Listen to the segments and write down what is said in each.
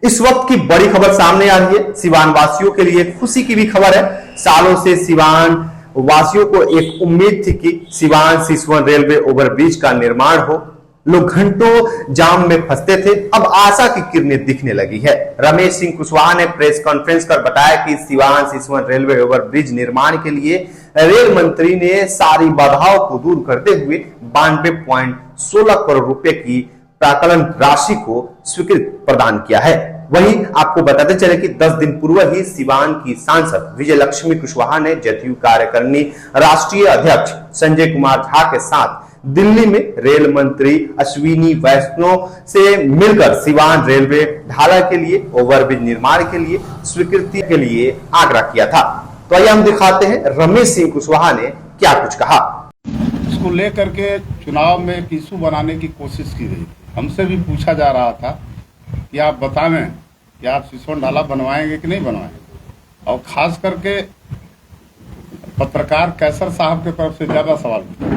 इस वक्त की बड़ी खबर सामने आ रही है। सिवान वासियों के लिए खुशी की भी खबर है। सालों से सिवान वासियों को एक उम्मीद थी कि सिवान सिसवन रेलवे ओवरब्रिज का निर्माण हो। लोग घंटों जाम में फंसते थे, अब आशा की किरणें दिखने लगी है। रमेश सिंह कुशवाहा ने प्रेस कॉन्फ्रेंस कर बताया कि सिवान सिसवन रेलवे ओवरब्रिज निर्माण के लिए रेल मंत्री ने सारी बाधाओं को दूर करते हुए 92.16 करोड़ रुपए की प्राकलन राशि को स्वीकृति प्रदान किया है। वहीं आपको बताते चले कि 10 दिन पूर्व ही सिवान की सांसद विजय लक्ष्मी कुशवाहा ने जदयू कार्यकारिणी राष्ट्रीय अध्यक्ष संजय कुमार झा के साथ दिल्ली में रेल मंत्री अश्विनी वैष्णव से मिलकर सिवान रेलवे ढाला के लिए ओवरब्रिज निर्माण के लिए स्वीकृति के लिए आग्रह किया था। तो आइए हम दिखाते हैं रमेश सिंह कुशवाहा ने क्या कुछ कहा। इसको लेकर के चुनाव में एक इशू बनाने की कोशिश की गई। हमसे भी पूछा जा रहा था कि आप बताएं कि आप सिसवन ढाला बनवाएंगे कि नहीं बनवाएंगे, और खास करके पत्रकार कैसर साहब की तरफ से ज्यादा सवाल पूछे।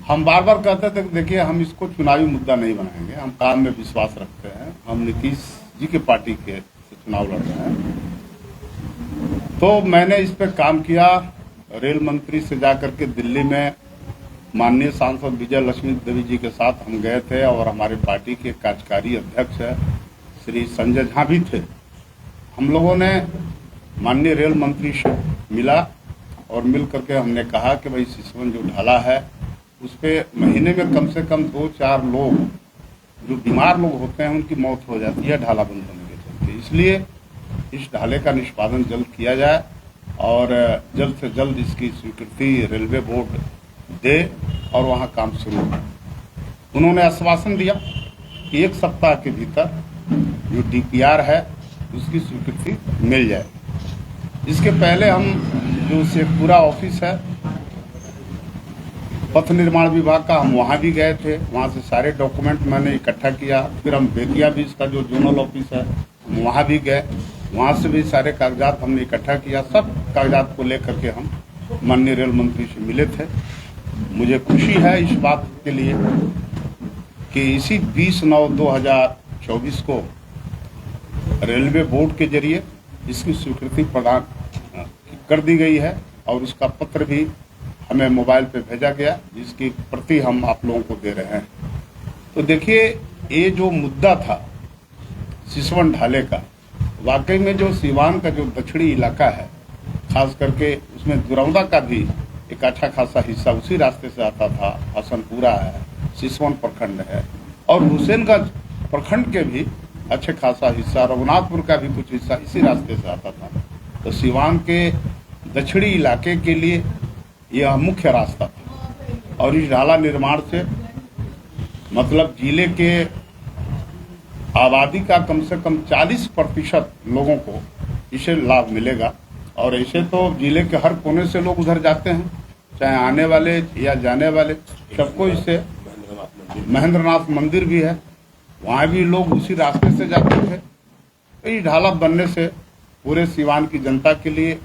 हम बार बार कहते थे कि देखिए, हम इसको चुनावी मुद्दा नहीं बनाएंगे, हम काम में विश्वास रखते हैं, हम नीतीश जी की पार्टी के से चुनाव लड़ रहे हैं। तो मैंने इस पे काम किया। रेल मंत्री से जाकर के दिल्ली में माननीय सांसद विजय लक्ष्मी देवी जी के साथ हम गए थे, और हमारी पार्टी के कार्यकारी अध्यक्ष है श्री संजय झा भी थे। हम लोगों ने माननीय रेल मंत्री से मिला और मिल करके हमने कहा कि भाई सिसवन जो ढाला है उस पे महीने में कम से कम 2-4 लोग जो बीमार लोग होते हैं उनकी मौत हो जाती है ढाला बंद होने के चलते। इसलिए इस ढाले का निष्पादन जल्द किया जाए और जल्द से जल्द इसकी स्वीकृति रेलवे बोर्ड दे और वहां काम शुरू हो। उन्होंने आश्वासन दिया कि 1 सप्ताह के भीतर जो डीपीआर है उसकी स्वीकृति मिल जाए। इसके पहले हम जो शेखपुरा ऑफिस है पथ निर्माण विभाग का, हम वहां भी गए थे। वहां से सारे डॉक्यूमेंट मैंने इकट्ठा किया। फिर हम बेतिया भी इसका जो जोनल ऑफिस है हम वहां भी गए, वहां से भी सारे कागजात हमने इकट्ठा किया। सब कागजात को लेकर के हम माननीय रेल मंत्री से मिले थे। मुझे खुशी है इस बात के लिए कि इसी 20/9/2024 को रेलवे बोर्ड के जरिए इसकी स्वीकृति प्रदान कर दी गई है, और उसका पत्र भी हमें मोबाइल पे भेजा गया, जिसकी प्रति हम आप लोगों को दे रहे हैं। तो देखिए, ये जो मुद्दा था सिसवन ढाले का, वाकई में जो सिवान का जो दक्षिणी इलाका है, खास करके उसमें दुरौदा का भी एक अच्छा खासा हिस्सा उसी रास्ते से आता था। हसनपुरा है, सिसवन प्रखंड है, और हुसैनगंज प्रखंड के भी अच्छे खासा हिस्सा, रघुनाथपुर का भी कुछ हिस्सा इसी रास्ते से आता था। तो सिवान के दक्षिणी इलाके के लिए यह मुख्य रास्ता था, और इस ढाला निर्माण से मतलब जिले के आबादी का कम से कम 40% लोगों को इसे लाभ मिलेगा। और ऐसे तो जिले के हर कोने से लोग उधर जाते हैं, चाहे आने वाले या जाने वाले, सबको इससे महेंद्रनाथ मंदिर भी है, वहाँ भी लोग उसी रास्ते से जाते थे। तो इस ढाला बनने से पूरे सिवान की जनता के लिए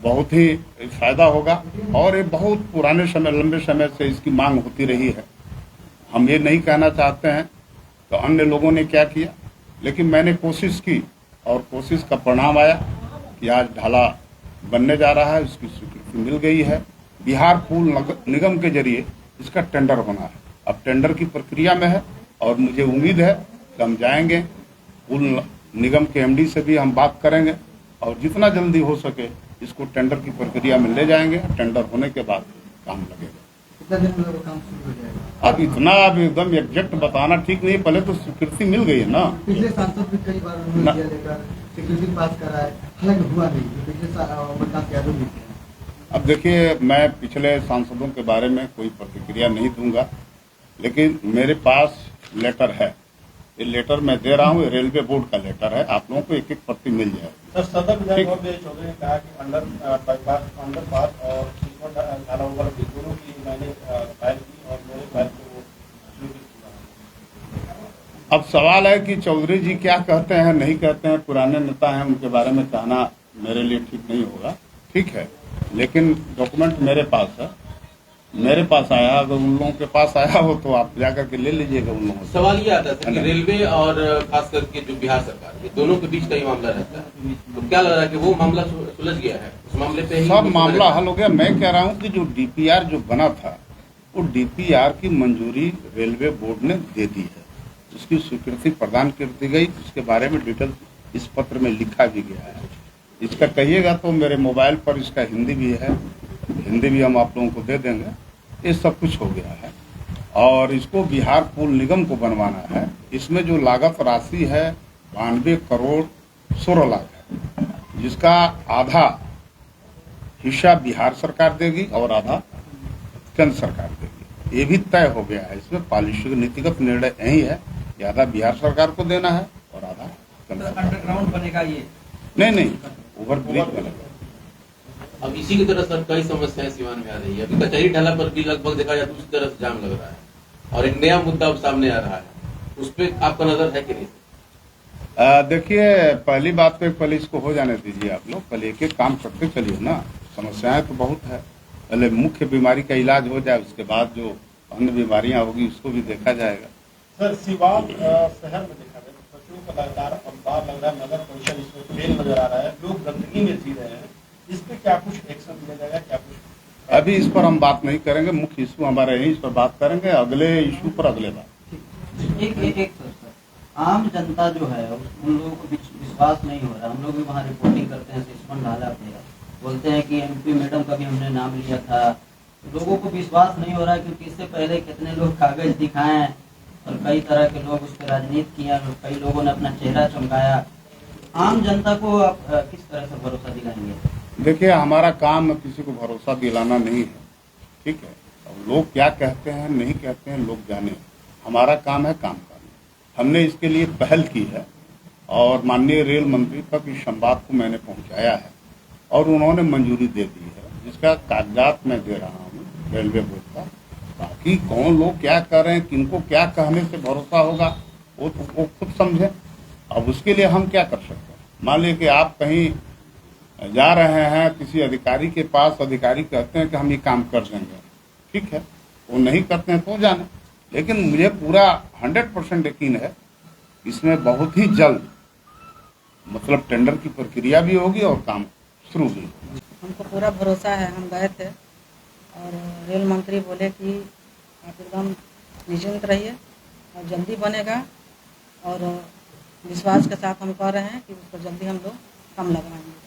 बहुत ही फायदा होगा, और ये बहुत पुराने समय, लंबे समय से इसकी मांग होती रही है। हम ये नहीं कहना चाहते हैं तो अन्य लोगों ने क्या किया, लेकिन मैंने कोशिश की और कोशिश का परिणाम आया कि आज ढाला बनने जा रहा है, उसकी स्वीकृति मिल गई है। बिहार पुल निगम के जरिए इसका टेंडर होना है, अब टेंडर की प्रक्रिया में है, और मुझे उम्मीद है कि हम जाएंगे, पुल निगम के एमडी से भी हम बात करेंगे, और जितना जल्दी हो सके इसको टेंडर की प्रक्रिया में ले जाएंगे। टेंडर होने के बाद काम लगेगा। कितना दिन में काम शुरू हो जाएगा? अब इतना अब एकदम एग्जैक्ट बताना ठीक नहीं, पहले तो स्वीकृति मिल गई है ना। पिछले सांसद भी कई बार उन्होंने लेकर स्वीकृति पास करा है, हालांकि हुआ नहीं। पिछले अब देखिए, मैं पिछले सांसदों के बारे में कोई प्रतिक्रिया नहीं दूंगा, लेकिन मेरे पास लेटर है। ये लेटर मैं दे रहा हूँ, ये रेलवे बोर्ड का लेटर है, आप लोगों को एक एक प्रति मिल जाए। सर, सदर विधायक चौधरी ने कहा कि अंडरपास और ढाला ओवरब्रिज दोनों की मैंने फाइल की और मेरे फाइल को वो स्वीकृत किया। अब सवाल है कि चौधरी जी क्या कहते हैं नहीं कहते हैं, पुराने नेता हैं, उनके बारे में कहना मेरे लिए ठीक नहीं होगा। ठीक है, लेकिन डॉक्यूमेंट मेरे पास है, मेरे पास आया, अगर उन लोगों के पास आया हो तो आप जाकर के ले लीजिएगा उन लोगों से। सवाल ये आता है कि रेलवे और खास करके जो बिहार सरकार, ये दोनों के बीच का ही मामला रहता है, तो क्या लग रहा है कि वो मामला सुलझ गया है, उस मामले पे ही सब मामला हल हो गया। मैं कह रहा हूँ कि जो डीपीआर जो बना था, वो डीपीआर की मंजूरी रेलवे बोर्ड ने दे दी है, उसकी स्वीकृति प्रदान कर दी गई, उसके बारे में डिटेल इस पत्र में लिखा भी गया है। इसका कहिएगा तो मेरे मोबाइल पर इसका हिंदी भी है, हिंदी भी हम आप लोगों को दे देंगे। ये सब कुछ हो गया है और इसको बिहार पुल निगम को बनवाना है। इसमें जो लागत राशि है 92 करोड़ 16 लाख है, जिसका आधा हिस्सा बिहार सरकार देगी और आधा केंद्र सरकार देगी। ये भी तय हो गया है। इसमें पॉलिसी नीतिगत निर्णय यही है कि आधा बिहार सरकार को देना है और आधा केंद्र सरकार। अंडरग्राउंड बनेगा ये? नहीं, ओवरब्रिज बनेगा। अब इसी की तरह सर कई समस्याएं सिवान में आ रही है। अभी कचहरी ढाला पर भी लगभग देखा जाए दूसरी तरह से जाम लग रहा है और एक नया मुद्दा अब सामने आ रहा है, उस पर आपका नजर है कि नहीं? देखिए, पहली बात तो पहले इसको हो जाने दीजिए आप लोग, पहले एक एक काम करते चलिए ना। समस्याएं तो बहुत है, पहले मुख्य बीमारी का इलाज हो जाए, उसके बाद जो अन्य बीमारियां होगी उसको भी देखा जाएगा। सर सिवान शहर में देखा जाए पशुओं का लगातार अखबार लग रहा है, नगर परिषद इसमें फेल नजर आ रहा है, लोग गंदगी में जी रहे हैं, इस पे क्या कुछ एक्शन लिया जाएगा? क्या कुछ अभी इस पर हम बात नहीं करेंगे, मुख्य इशू हमारे यही, इस पर बात करेंगे अगले इशू पर अगले बार। एक सर, आम जनता जो है उन लोगों को विश्वास नहीं हो रहा। हम लोग भी वहाँ रिपोर्टिंग करते हैं, सिस्टम ढाला पे बोलते हैं कि एमपी मैडम का भी हमने नाम लिया था। लोगों को विश्वास नहीं हो रहा क्योंकि इससे पहले कितने लोग कागज दिखाएं और कई तरह के लोग उस पर राजनीति किया, कई लोगों ने अपना चेहरा चमकाया। आम जनता को आप किस तरह से भरोसा दिलाएंगे? देखिए, हमारा काम किसी को भरोसा दिलाना नहीं है, ठीक है। अब लोग क्या कहते हैं नहीं कहते हैं लोग जाने, हमारा काम है काम करना। हमने इसके लिए पहल की है और माननीय रेल मंत्री तक इस संवाद को मैंने पहुंचाया है और उन्होंने मंजूरी दे दी है, जिसका कागजात मैं दे रहा हूँ रेलवे बोर्ड का। बाकी कौन लोग क्या कर रहे हैं, किनको क्या कहने से भरोसा होगा, वो तो वो खुद समझे। अब उसके लिए हम क्या कर सकते हैं? मान लीजिए कि आप कहीं जा रहे हैं किसी अधिकारी के पास, अधिकारी कहते हैं कि हम ये काम कर देंगे, ठीक है, वो नहीं करते हैं तो जाने। लेकिन मुझे पूरा 100% यकीन है इसमें बहुत ही जल्द मतलब टेंडर की प्रक्रिया भी होगी और काम शुरू भी होगी। हमको पूरा भरोसा है। हम गए थे और रेल मंत्री बोले कि आप एकदम निश्चिंत रहिए और जल्दी बनेगा और विश्वास के साथ हम कह रहे हैं कि उस पर जल्दी हम लोग काम लगवाएंगे।